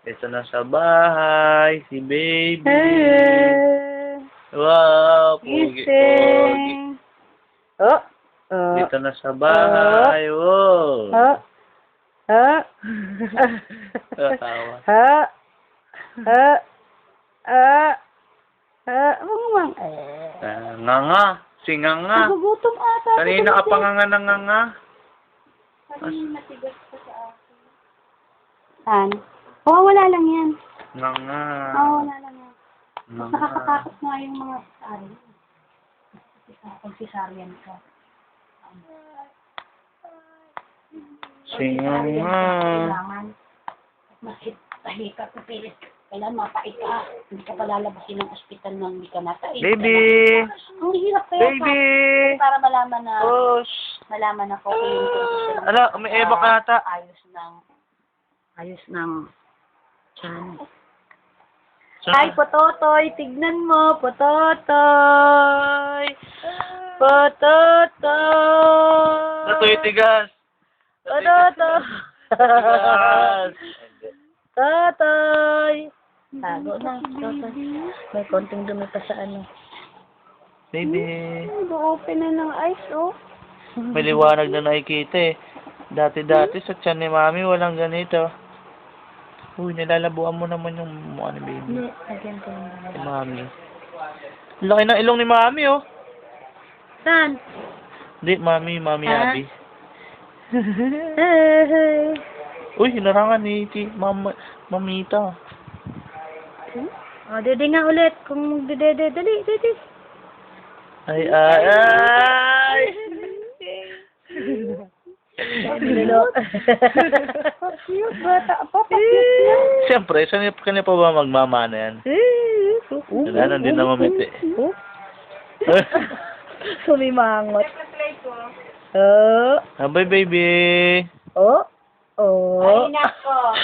Ito na sa bahay, si baby. Hello. Wow, pogi, pogi. Gising. Oh. Oh. Dito na sa bahay, wow. Oh. Oh. Tawa. Oh. Oh. Oh. Umang. Nganga, si nganga. Nagugutom ata. Kanina ka pa nga ng nganga. Kanina matigas pa sa akin. Saan? Oo, wala lang yan. Nganga. Oo, wala lang yan. Mas Nganga. nakakatakot nga yung mga pag cesarean ka. Si nganga. Kailangan mahit ka, pipilit. Kailangan mapait ka. Hindi ka palalabasin ng ospital nang hindi ka natain. Baby. Ang hirap kaya Baby. para malaman na Push. malaman na kung ano yung condition. Ala, umiiba ka ata. Ayos ng tiyan. Saan? Ay, Pototoy, tignan mo, Pototoy. Pototoy. Natuloy tigas. Pototoy. Tigas. Totoy. Tago na, Totoy. May konting dumi pa sa ano. Baby. Open na ng ice, oh. May liwanag na nakikita eh. Dati-dati sa tiyan ni Mami walang ganito. Uy, nilalabuan mo naman yung mukha ni baby. Hindi, lagyan ko lang. Si Mami. Laki ng ilong ni Mami oh. Saan? Hindi, Mami Ha? Abby. Hey. Uy, hinarangan ni Mamita. O, dede nga ulit. Kung dede, dali. Ay. Cute, bata. Cute na. Siyempre, saan ka pa ba magmamana yan? Wala nang din na mamiti. Sumimangot. Oh. Bye, baby. Oh. Oh. Ay, nako.